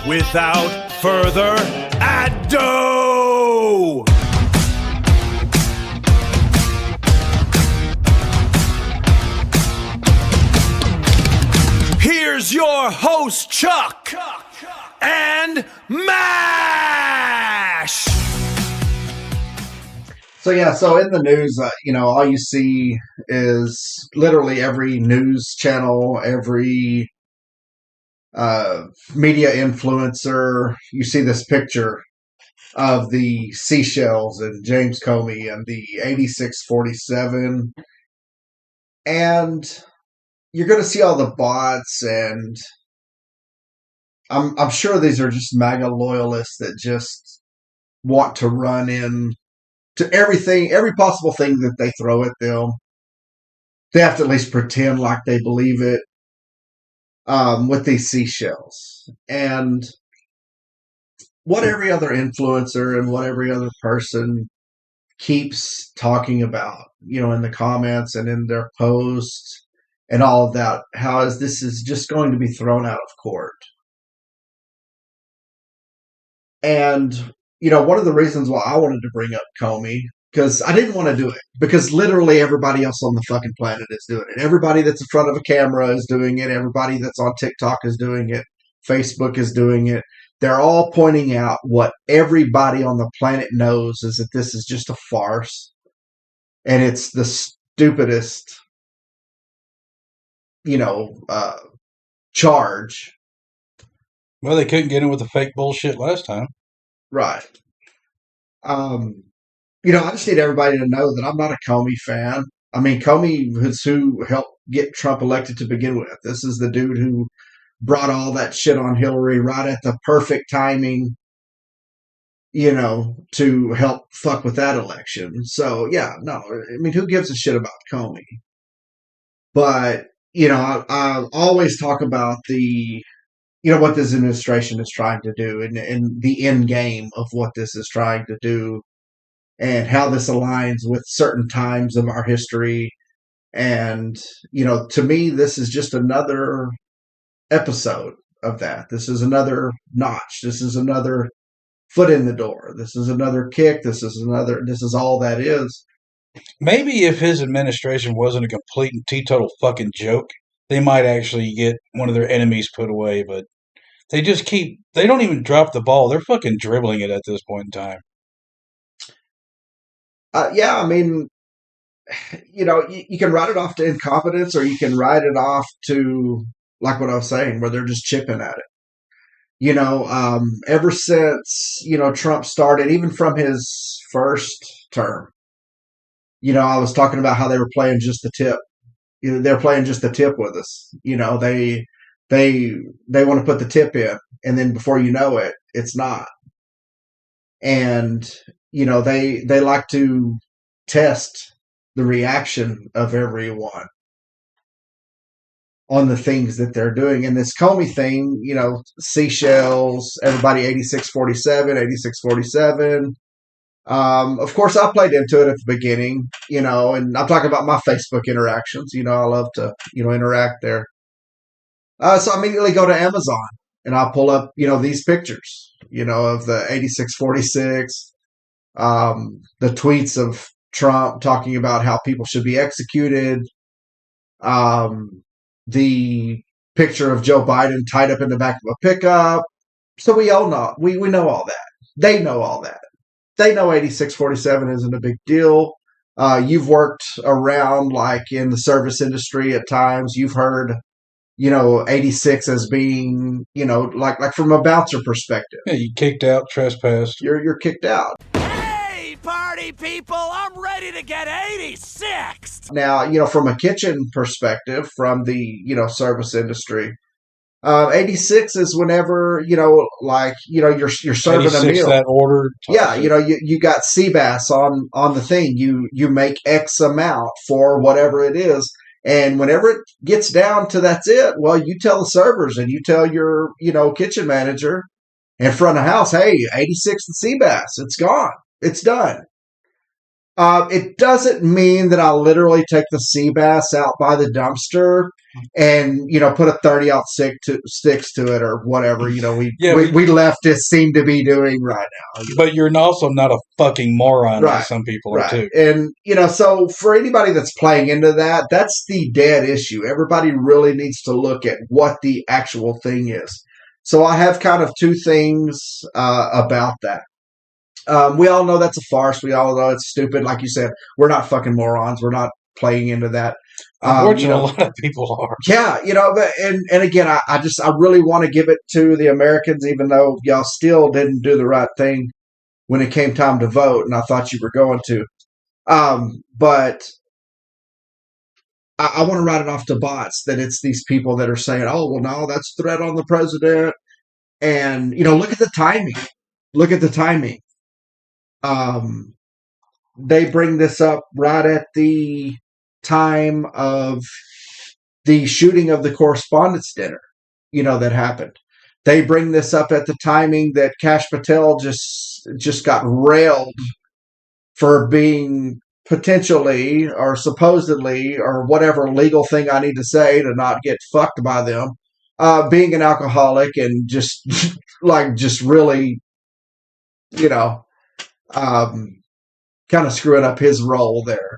without further ado, here's your host, Chuck and Mash. So in the news, all you see is literally every news channel, every media influencer. You see this picture of the seashells and James Comey and the 8647, and you're going to see all the bots, and I'm sure these are just MAGA loyalists that just want to run in to everything, every possible thing that they throw at them. They have to at least pretend like they believe it with these seashells. And what every other influencer and what every other person keeps talking about, in the comments and in their posts and all of that, this is just going to be thrown out of court. And one of the reasons why I wanted to bring up Comey, because I didn't want to do it, because literally everybody else on the fucking planet is doing it. Everybody that's in front of a camera is doing it. Everybody that's on TikTok is doing it. Facebook is doing it. They're all pointing out what everybody on the planet knows is that this is just a farce. And it's the stupidest, charge. Well, they couldn't get in with the fake bullshit last time. Right. I just need everybody to know that I'm not a Comey fan. I mean, Comey is who helped get Trump elected to begin with. This is the dude who brought all that shit on Hillary right at the perfect timing, to help fuck with that election. So, who gives a shit about Comey? But, I always talk about what this administration is trying to do and the end game of what this is trying to do and how this aligns with certain times of our history. And, to me, this is just another episode of that. This is another notch. This is another foot in the door. This is another kick. This is all that is. Maybe if his administration wasn't a complete and teetotal fucking joke, they might actually get one of their enemies put away, but they don't even drop the ball. They're fucking dribbling it at this point in time. You can write it off to incompetence, or you can write it off to, like what I was saying, where they're just chipping at it. Ever since, Trump started, even from his first term, I was talking about how they were playing just the tip. They're playing just the tip with us. They want to put the tip in, and then before you know it, it's not. And they like to test the reaction of everyone on the things that they're doing. And this Comey thing, seashells, everybody 8647. Of course, I played into it at the beginning, and I'm talking about my Facebook interactions. I love to, interact there. So I immediately go to Amazon and I'll pull up, these pictures, of the 8646, the tweets of Trump talking about how people should be executed, the picture of Joe Biden tied up in the back of a pickup. So we all know, we know all that. They know all that. They know 8647 isn't a big deal. You've worked around like in the service industry at times. You've heard, 86 as being, like from a bouncer perspective. Yeah, you kicked out, trespassed. You're kicked out. Hey, party people, I'm ready to get 86. Now, from a kitchen perspective, from the, service industry, 86 is whenever, you're serving a meal. That order. Yeah, you got sea bass on the thing. You make X amount for whatever it is. And whenever it gets down to that's it, well, you tell the servers and you tell your, kitchen manager in front of house, hey, 86 the sea bass. It's gone. It's done. It doesn't mean that I literally take the sea bass out by the dumpster and put a 30-06 to it or whatever. We leftists seem to be doing right now. But you're also not a fucking moron like some people are too. And so for anybody that's playing into that, that's the dead issue. Everybody really needs to look at what the actual thing is. So I have kind of two things about that. We all know that's a farce. We all know it's stupid. Like you said, we're not fucking morons. We're not playing into that. Unfortunately, a lot of people are. Yeah, and again, I really want to give it to the Americans, even though y'all still didn't do the right thing when it came time to vote, and I thought you were going to. But I want to write it off to bots that it's these people that are saying, oh, well, no, that's a threat on the president. And, look at the timing. Look at the timing. They bring this up right at the time of the shooting of the Correspondents' Dinner, that happened. They bring this up at the timing that Kash Patel just got railed for being potentially or supposedly or whatever legal thing I need to say to not get fucked by them, being an alcoholic and just really, kind of screwing up his role there.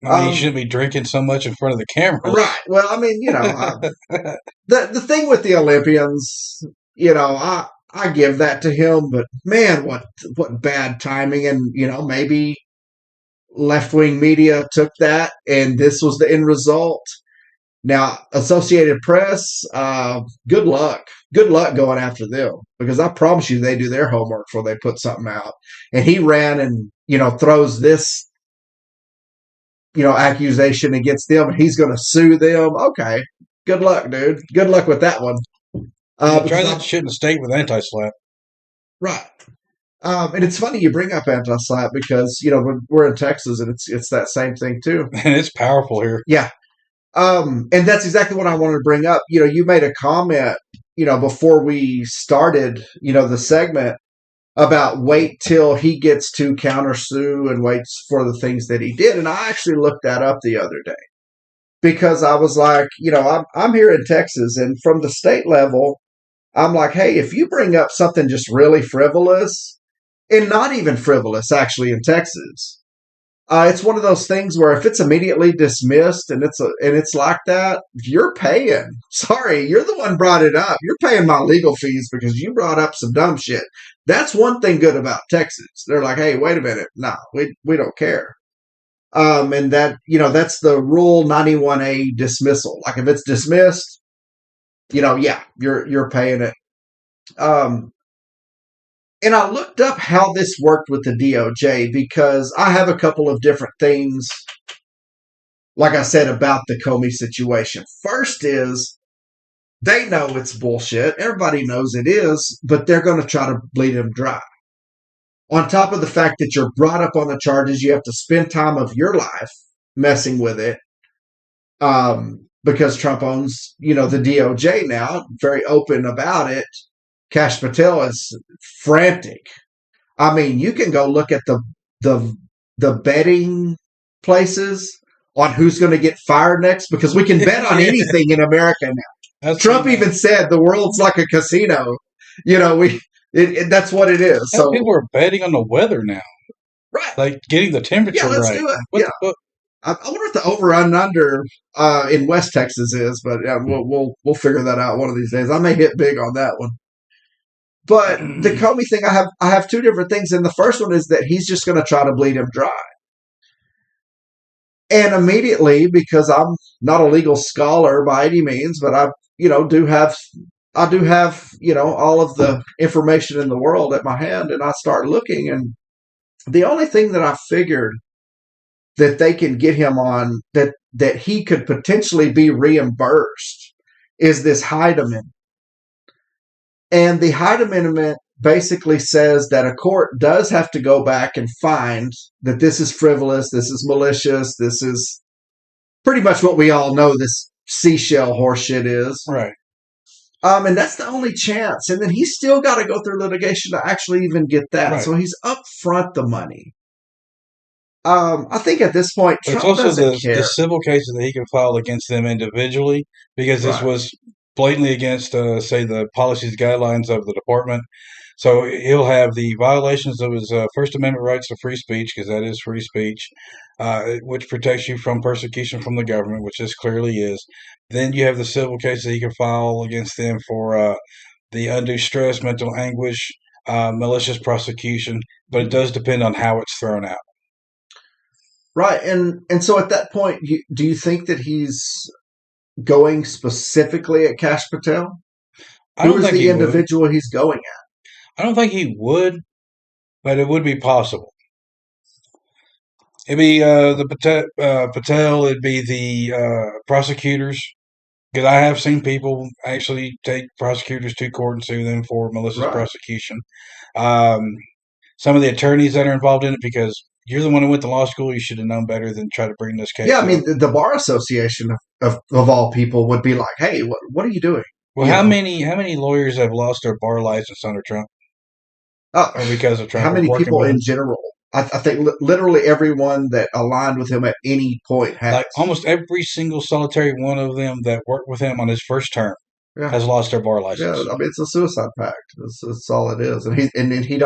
You shouldn't be drinking so much in front of the camera. Right. Well, I mean, the thing with the Olympians, I give that to him, but man, what bad timing. And, maybe left-wing media took that and this was the end result. Now, Associated Press, good luck. Good luck going after them, because I promise you they do their homework before they put something out. And he ran and, throws this, accusation against them, and he's going to sue them. Okay. Good luck, dude. Good luck with that one. Try that shit in the state with anti-slap. Right. And it's funny you bring up anti-slap because, we're in Texas and it's that same thing too. And it's powerful here. Yeah. And that's exactly what I wanted to bring up. You made a comment, before we started, the segment about wait till he gets to countersue and waits for the things that he did. And I actually looked that up the other day because I was like, I'm here in Texas, and from the state level, I'm like, hey, if you bring up something just really frivolous, and not even frivolous actually in Texas, it's one of those things where if it's immediately dismissed and it's like that, you're paying. Sorry, you're the one brought it up. You're paying my legal fees because you brought up some dumb shit. That's one thing good about Texas. They're like, hey, wait a minute. No, we don't care. And that, that's the Rule 91A dismissal. Like if it's dismissed, yeah, you're paying it. And I looked up how this worked with the DOJ because I have a couple of different things, like I said, about the Comey situation. First is they know it's bullshit. Everybody knows it is, but they're going to try to bleed him dry. On top of the fact that you're brought up on the charges, you have to spend time of your life messing with it because Trump owns, the DOJ now, very open about it. Kash Patel is frantic. I mean, you can go look at the betting places on who's going to get fired next because we can bet on anything in America now. Trump even said the world's like a casino. That's what it is. So people are betting on the weather now, right? Like getting the temperature right. Yeah, let's do it. I wonder if the over and under in West Texas is, but we'll figure that out one of these days. I may hit big on that one. But the Comey thing, I have two different things. And the first one is that he's just going to try to bleed him dry. And immediately, because I'm not a legal scholar by any means, but I do have all of the information in the world at my hand, and I start looking, and the only thing that I figured that they can get him on that he could potentially be reimbursed is this Hyde Amendment. And the Hyde Amendment basically says that a court does have to go back and find that this is frivolous, this is malicious, this is pretty much what we all know this seashell horseshit is. Right. And that's the only chance. And then he's still got to go through litigation to actually even get that. Right. So he's up front the money. I think at this point, But it's Trump also doesn't the care. civil cases that he can file against them individually because this Right. was blatantly against, say, the policies guidelines of the department. So he'll have the violations of his First Amendment rights to free speech, because that is free speech, which protects you from persecution from the government, which this clearly is. Then you have the civil cases that he can file against them for the undue stress, mental anguish, malicious prosecution, but it does depend on how it's thrown out. Right. And so at that point, do you think that he's going specifically at Kash Patel? I Who don't is think the he would. individual he's going at? I don't think he would, but it would be possible. It'd be Patel. It'd be the prosecutors, because I have seen people actually take prosecutors to court and sue them for malicious Right. prosecution. Um, some of the attorneys that are involved in it, because you're the one who went to law school, you should have known better than try to bring this case Yeah, I up. mean, the Bar Association of all people would be like, hey, what are you doing? Well, You how know? many lawyers have lost their bar license under Trump or because of Trump How or many working people with in him? general? I think literally everyone that aligned with him at any point has. Like almost every single solitary one of them that worked with him on his first term Yeah. has lost their bar Yeah, license. I mean it's a suicide pact. That's all it is, and he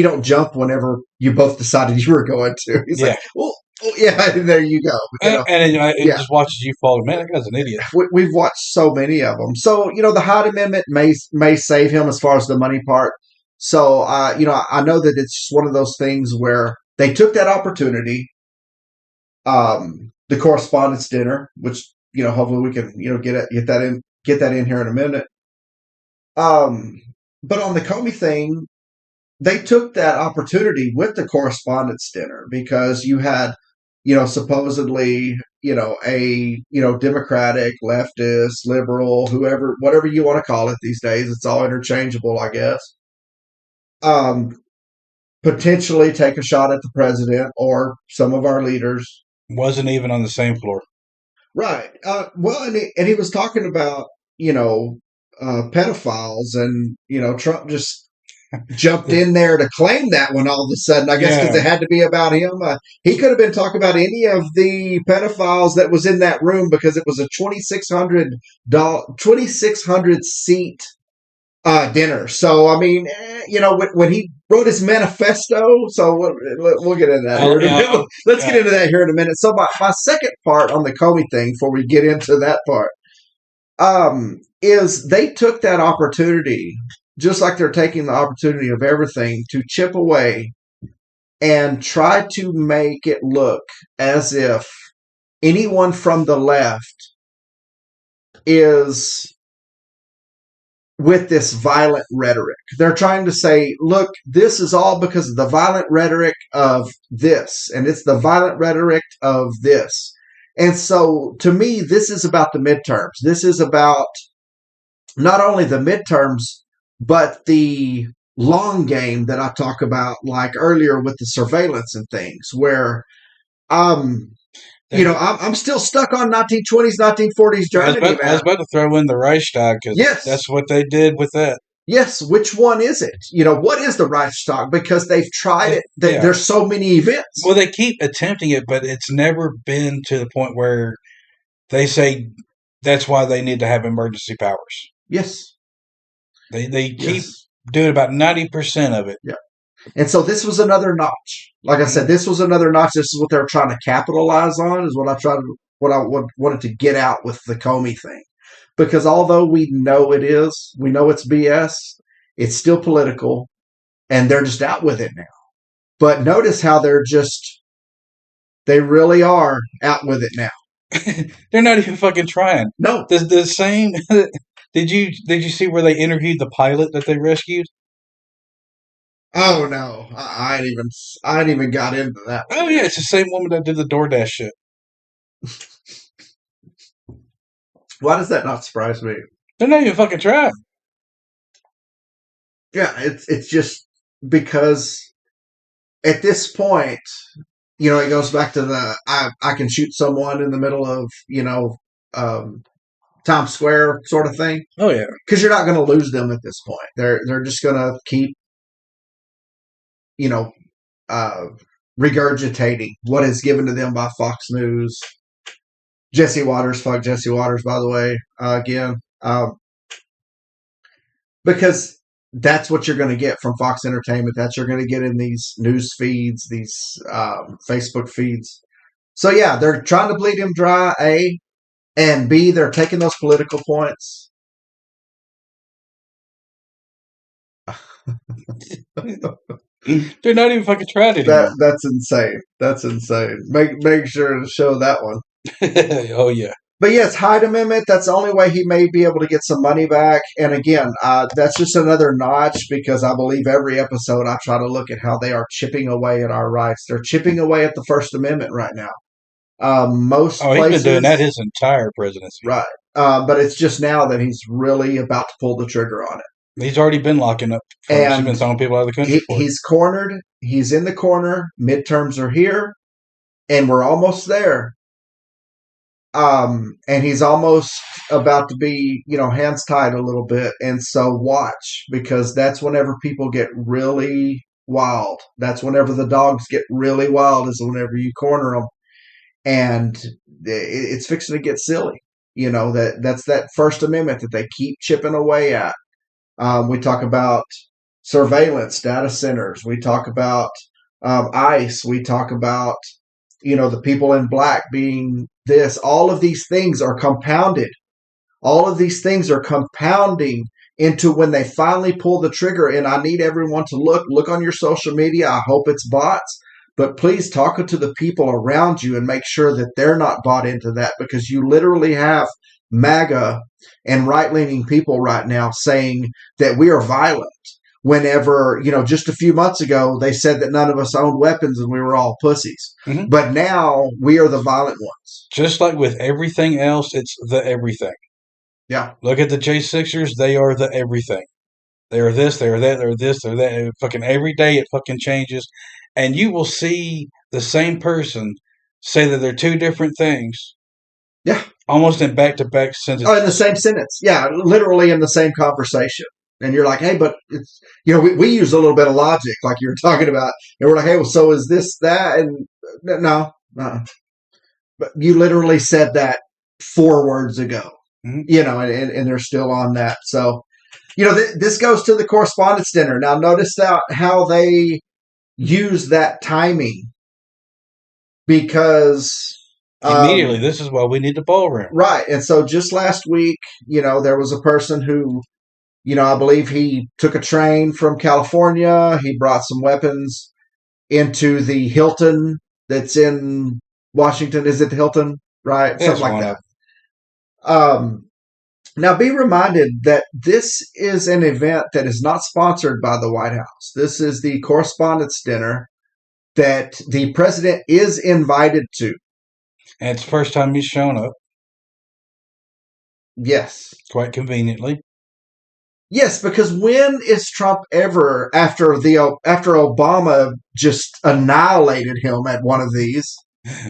don't jump whenever you both decided you were going to. He's Yeah. like, well, yeah, and there you go. You know, And it yeah. just watches you fall. Man, that guy's an idiot. We've watched so many of them. So the Hyde Amendment may save him as far as the money part. So I know that it's just one of those things where they took that opportunity, the correspondence dinner, which hopefully we can get that in here in a minute. But on the Comey thing, they took that opportunity with the correspondence dinner because you had, supposedly, a, Democratic, leftist, liberal, whatever you want to call it these days. It's all interchangeable, I guess. Potentially take a shot at the president or some of our leaders. Wasn't even on the same floor. Right. Well, and he was talking about, pedophiles, and, Trump just jumped in there to claim that one all of a sudden, I guess, because it had to be about him. He could have been talking about any of the pedophiles that was in that room because it was a $2,600 seat dinner. So, I mean, when he wrote his manifesto, so we'll get into that here in a minute. Let's get into that here in a minute. So my second part on the Comey thing before we get into that part is they took that opportunity, just like they're taking the opportunity of everything, to chip away and try to make it look as if anyone from the left is with this violent rhetoric. They're trying to say, look, this is all because of the violent rhetoric of this, and it's the violent rhetoric of this. And so, to me, this is about the midterms. This is about not only the midterms, but the long game that I talk about, like earlier with the surveillance and things, where I'm still stuck on 1920s, 1940s Germany. I was about to throw in the Reichstag because that's what they did with that. Yes, which one is it? What is the Reichstag? Because they've tried it. There's so many events. Well, they keep attempting it, but it's never been to the point where they say that's why they need to have emergency powers. Yes. They keep doing about 90% of it. Yeah. And so this was another notch. Like I said, this was another notch. This is what they're trying to capitalize on, is what I wanted to get out with the Comey thing. Because although we know it's BS, it's still political, and they're just out with it now. But notice how they really are out with it now. They're not even fucking trying. No. The same. Did you see where they interviewed the pilot that they rescued? Oh no, I ain't even got into that one. Oh yeah, it's the same woman that did the DoorDash shit. Why does that not surprise me? They're not even fucking trying. Yeah, it's just because at this point, it goes back to the I can shoot someone in the middle of Times Square sort of thing. Oh yeah, because you're not going to lose them at this point. They're just going to keep regurgitating what is given to them by Fox News. Jesse Waters, fuck Jesse Waters, by the way, again. Because that's what you're going to get from Fox Entertainment. That's what you're going to get in these news feeds, these Facebook feeds. So, yeah, they're trying to bleed him dry, A. And B, they're taking those political points. They're not even fucking trying anymore. That's insane. That's insane. Make sure to show that one. Oh, yeah. But yes, Hyde Amendment, that's the only way he may be able to get some money back. And again, that's just another notch because I believe every episode I try to look at how they are chipping away at our rights. They're chipping away at the First Amendment right now. Most places, he's been doing that his entire presidency. Right. But it's just now that he's really about to pull the trigger on it. He's already been locking up. He's been throwing people out of the country. He's cornered. He's in the corner. Midterms are here. And we're almost there. And he's almost about to be, hands tied a little bit. And so watch, because that's whenever people get really wild. That's whenever the dogs get really wild, is whenever you corner them. And it's fixing to get silly. That's that First Amendment that they keep chipping away at. We talk about surveillance, data centers. We talk about ICE. We talk about, the people in black being this. All of these things are compounded. All of these things are compounding into when they finally pull the trigger. And I need everyone to look on your social media. I hope it's bots. But please talk to the people around you and make sure that they're not bought into that, because you literally have MAGA and right-leaning people right now saying that we are violent. Whenever, just a few months ago, they said that none of us owned weapons and we were all pussies. Mm-hmm. But now we are the violent ones. Just like with everything else, it's the everything. Yeah. Look at the J6ers. They are the everything. They are this, they are that, they're this, they're that. And fucking every day it fucking changes. And you will see the same person say that they're two different things. Yeah. Almost in back-to-back sentences. Oh, in the same sentence. Yeah, literally in the same conversation. And you're like, hey, but it's, we use a little bit of logic, like you were talking about. And we're like, hey, well, so is this that? And no. But you literally said that 4 words ago, mm-hmm. And they're still on that. So, this goes to the correspondence dinner. Now, notice how they use that timing, because immediately, this is why we need the ballroom. Right. And so just last week, there was a person who, I believe he took a train from California. He brought some weapons into the Hilton that's in Washington. Is it the Hilton? Right? Yeah, something like that. Now, be reminded that this is an event that is not sponsored by the White House. This is the correspondence dinner that the president is invited to. And it's the first time he's shown up. Yes. Quite conveniently. Yes, because when is Trump ever, after Obama just annihilated him at one of these?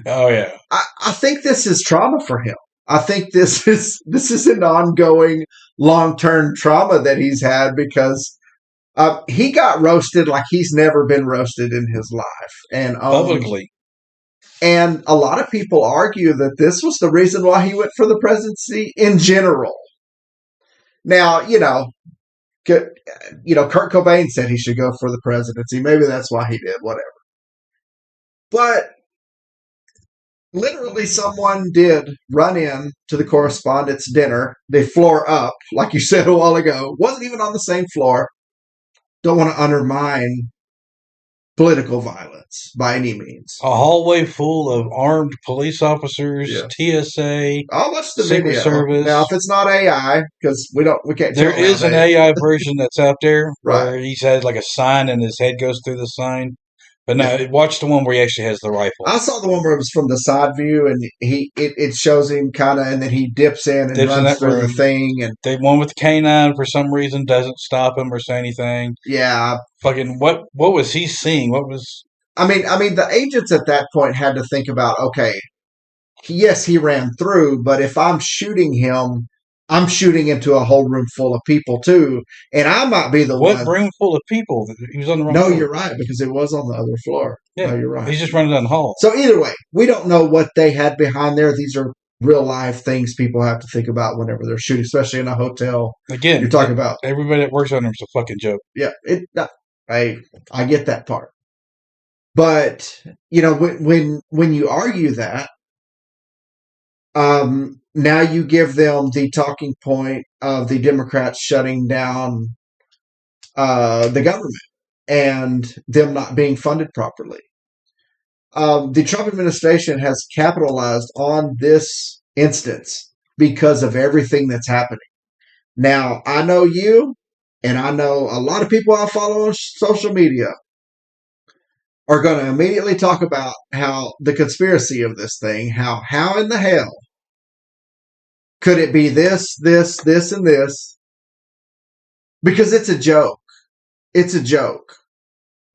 Oh, yeah. I think this is trauma for him. I think this is an ongoing long-term trauma that he's had, because he got roasted like he's never been roasted in his life. And publicly. And a lot of people argue that this was the reason why he went for the presidency in general. Now, Kurt Cobain said he should go for the presidency. Maybe that's why he did, whatever. But literally someone did run in to the correspondence dinner, the floor up, like you said a while ago. Wasn't even on the same floor. Don't want to undermine political violence by any means. A hallway full of armed police officers, yeah. TSA, I'll watch the Secret video. Service. Now, if it's not AI, because we can't. There is an AI version that's out there, right, where he's had like a sign and his head goes through the sign. But no, watch the one where he actually has the rifle. I saw the one where it was from the side view, and it shows him kind of, and then he dips in and runs through the thing. And the one with the canine, for some reason, doesn't stop him or say anything. Yeah. Fucking, what was he seeing? What was... I mean, the agents at that point had to think about, okay, yes, he ran through, but if I'm shooting him, I'm shooting into a whole room full of people too, and I might be the What one. room full of people? He was on the wrong No, floor. you're right, because it was on the other floor. Yeah, No, you're right. he's just running down the hall. So either way, we don't know what they had behind there. These are real life things people have to think about whenever they're shooting, especially in a hotel. Again, You're talking about everybody that works on them is a fucking joke. Yeah, I get that part, but when you argue that, now you give them the talking point of the Democrats shutting down the government and them not being funded properly. The Trump administration has capitalized on this instance because of everything that's happening. Now, I know you, and I know a lot of people I follow on social media are going to immediately talk about how the conspiracy of this thing, how in the hell could it be this, and this? Because it's a joke. It's a joke.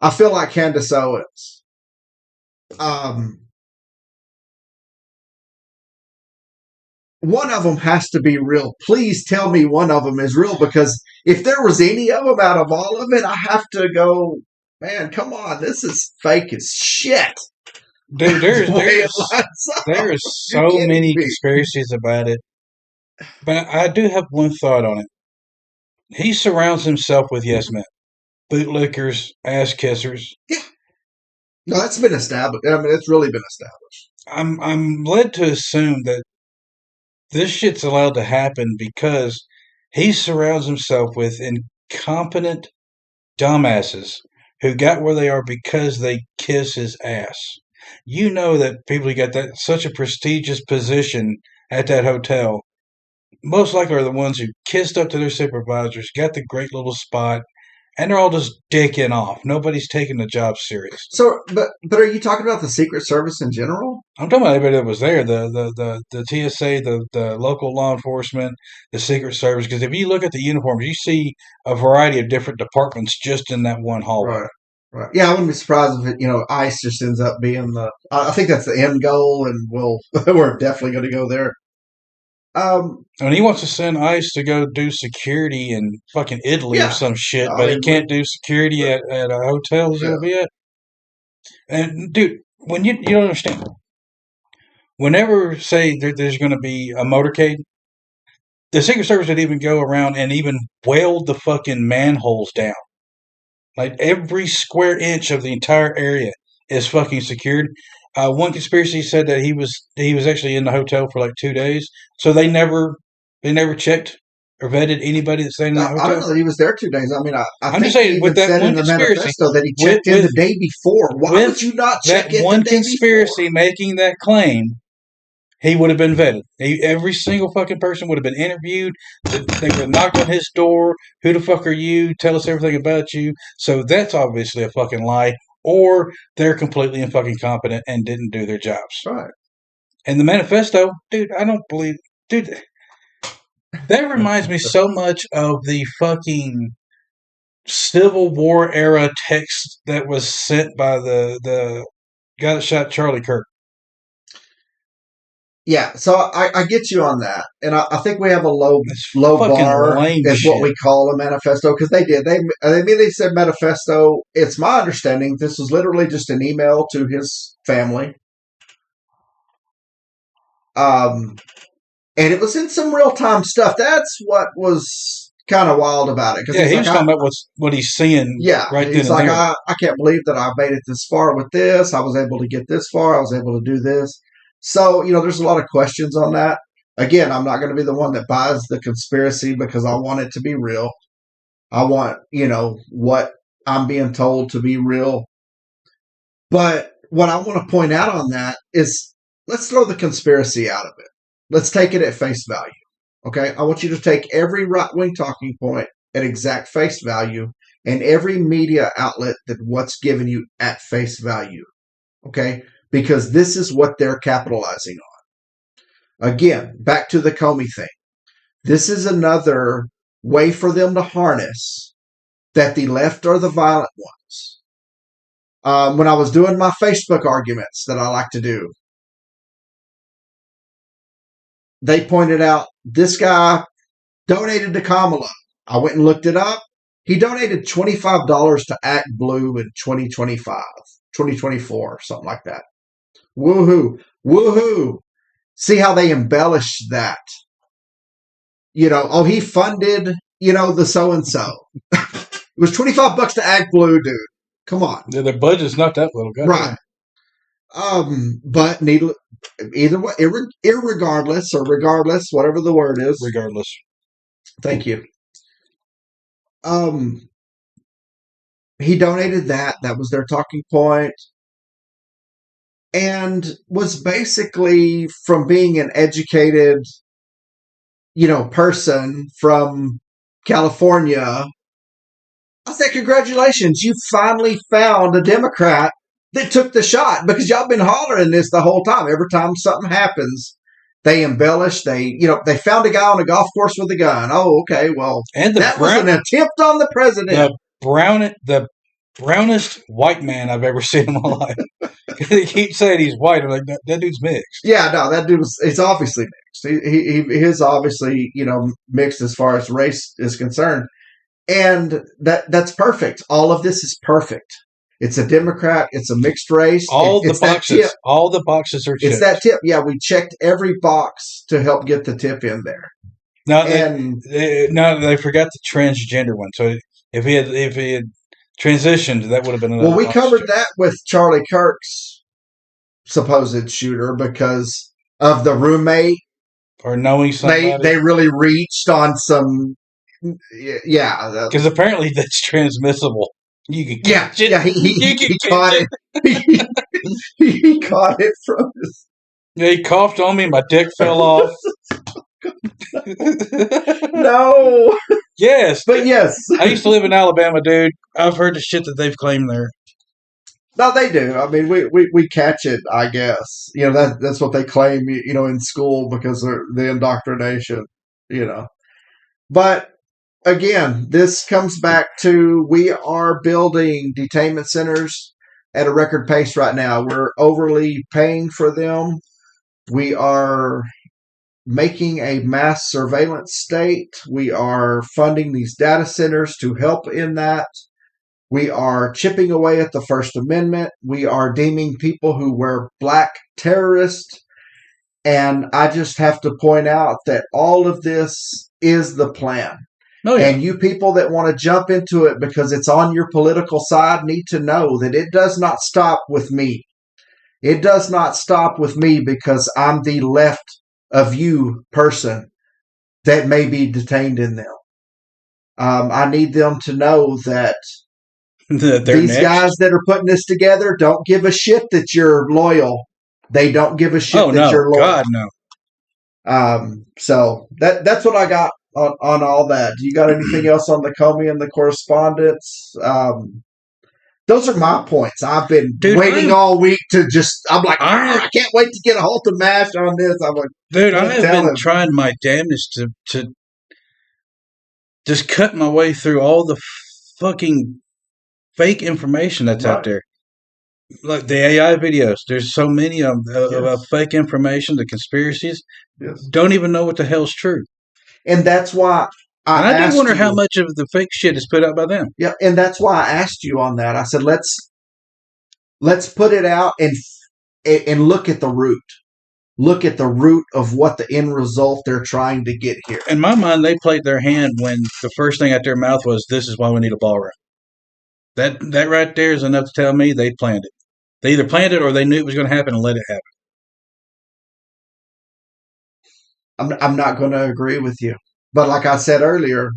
I feel like Candace Owens. One of them has to be real. Please tell me one of them is real, because if there was any of them out of all of it, I have to go, man, come on, this is fake as shit. Dude, there is so many conspiracies about it. But I do have one thought on it. He surrounds himself with yes men, bootlickers, ass kissers. Yeah. No, that's been established. I mean, it's really been established. I'm led to assume that this shit's allowed to happen because he surrounds himself with incompetent dumbasses who got where they are because they kiss his ass. You know that people who got that such a prestigious position at that hotel most likely are the ones who kissed up to their supervisors, got the great little spot, and they're all just dicking off. Nobody's taking the job serious. So, but are you talking about the Secret Service in general? I'm talking about everybody that was there, the TSA, the local law enforcement, the Secret Service. Because if you look at the uniforms, you see a variety of different departments just in that one hallway. Right. Yeah, I wouldn't be surprised if ICE just ends up being the. I think that's the end goal, and we're definitely going to go there. He wants to send ICE to go do security in fucking Italy or some shit, but he can't do security at a hotel he's going to be at. And dude, when you don't understand, whenever say there's going to be a motorcade, the Secret Service would even go around and even weld the fucking manholes down. Like every square inch of the entire area is fucking secured. One conspiracy said that he was actually in the hotel for like 2 days, so they never checked or vetted anybody that stayed in that hotel. I don't know that he was there 2 days. I mean, I'm think just saying with that one conspiracy that he checked in the day before. Why would you not check in one the day conspiracy before? making that claim? He would have been vetted. Every single fucking person would have been interviewed. They would have knocked on his door. Who the fuck are you? Tell us everything about you. So that's obviously a fucking lie. Or they're completely fucking incompetent and didn't do their jobs. Right. And the manifesto, dude, I don't believe... Dude, that reminds me so much of the fucking Civil War era text that was sent by the guy that shot Charlie Kirk. Yeah, so I get you on that, and I think we have a low bar is what we call a manifesto, because they did. They said manifesto. It's my understanding this was literally just an email to his family, and it was in some real time stuff. That's what was kind of wild about it. Yeah, he was talking about what he's seeing. Yeah, right. He's like, I can't believe that I made it this far with this. I was able to get this far. I was able to do this. So, there's a lot of questions on that. Again, I'm not going to be the one that buys the conspiracy because I want it to be real. I want, what I'm being told to be real. But what I want to point out on that is let's throw the conspiracy out of it. Let's take it at face value. Okay? I want you to take every right-wing talking point at exact face value and every media outlet that what's given you at face value. Okay? Because this is what they're capitalizing on. Again, back to the Comey thing. This is another way for them to harness that the left are the violent ones. When I was doing my Facebook arguments that I like to do, they pointed out this guy donated to Kamala. I went and looked it up. He donated $25 to Act Blue in 2024, something like that. Woohoo. Woohoo. See how they embellished that. He funded, the so-and-so. It was $25 to Act Blue, dude. Come on. Yeah, their budget's not that little, guys. Right. But either way, irregardless or regardless, whatever the word is. Regardless. Thank you. He donated that. That was their talking point. And was basically from being an educated, person from California. I said, congratulations. You finally found a Democrat that took the shot, because y'all been hollering this the whole time. Every time something happens, they embellish. They found a guy on a golf course with a gun. Oh, okay. Well, and that was an attempt on the president. The brownest white man I've ever seen in my life. They keep saying he's white. I'm like, that dude's mixed. Yeah, no, that dude it's obviously mixed. He is obviously, mixed as far as race is concerned. And that's perfect. All of this is perfect. It's a Democrat. It's a mixed race. All the boxes are checked. It's that tip. Yeah, we checked every box to help get the tip in there. Now they forgot the transgender one. So if he had transitioned, that would have been another. Well, we covered that with Charlie Kirk's supposed shooter because of the roommate or knowing somebody. They really reached on some. Yeah, because apparently that's transmissible. You can catch it. Yeah, he caught it. He caught it from his. Yeah, he coughed on me. My dick fell off. No. Yes, but yes. I used to live in Alabama, dude. I've heard the shit that they've claimed there. No, they do. I mean, we catch it, I guess. That's what they claim, in school because of the indoctrination, But again, this comes back to we are building detainment centers at a record pace right now. We're overly paying for them. We are making a mass surveillance state. We are funding these data centers to help in that. We are chipping away at the First Amendment. We are deeming people who wear black terrorists. And I just have to point out that all of this is the plan. Oh, yeah. And you people that want to jump into it because it's on your political side need to know that it does not stop with me. It does not stop with me because I'm the left of you person that may be detained in them. I need them to know that these guys that are putting this together don't give a shit that you're loyal. They don't give a shit that you're loyal. God, no. So that's what I got on all that. Do you got anything else on the Comey and the correspondence? Those are my points. I've been waiting all week to I'm like, I can't wait to get a Hilton mash on this. I'm like, dude, I have been trying my damnedest to just cut my way through all the fucking fake information that's out there. Like the AI videos, there's so many of fake information, the conspiracies. Yes. Don't even know what the hell's true. And that's why I do wonder how much of the fake shit is put out by them. Yeah, and that's why I asked you on that. I said, let's put it out and look at the root. Look at the root of what the end result they're trying to get here. In my mind, they played their hand when the first thing out their mouth was, "This is why we need a ballroom." That right there is enough to tell me they planned it. They either planned it or they knew it was going to happen and let it happen. I'm not going to agree with you. But like I said earlier,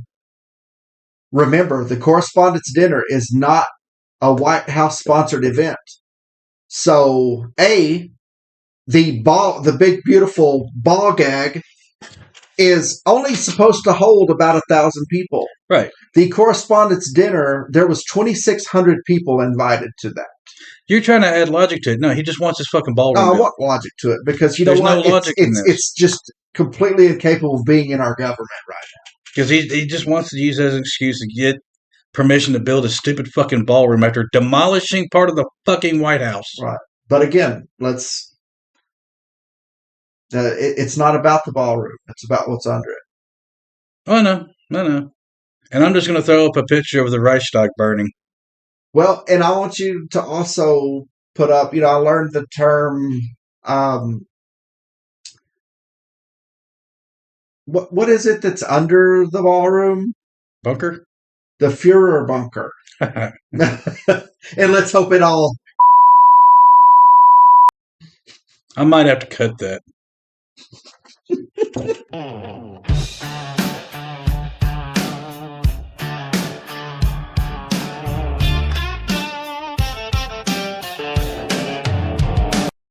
remember, the Correspondents' Dinner is not a White House-sponsored event. So, the big, beautiful ball gag is only supposed to hold about 1,000 people. Right. The Correspondents' Dinner, there was 2,600 people invited to that. You're trying to add logic to it. No, he just wants his fucking ballroom. No, I want logic to it because There's no logic in this. It's just completely incapable of being in our government right now. Because he just wants to use that as an excuse to get permission to build a stupid fucking ballroom after demolishing part of the fucking White House. Right. But again, it's not about the ballroom. It's about what's under it. Oh, no. And I'm just going to throw up a picture of the Reichstag burning. Well, and I want you to also put up, I learned the term, what is it that's under the ballroom? Bunker? The Führer bunker. And let's hope it all... I might have to cut that.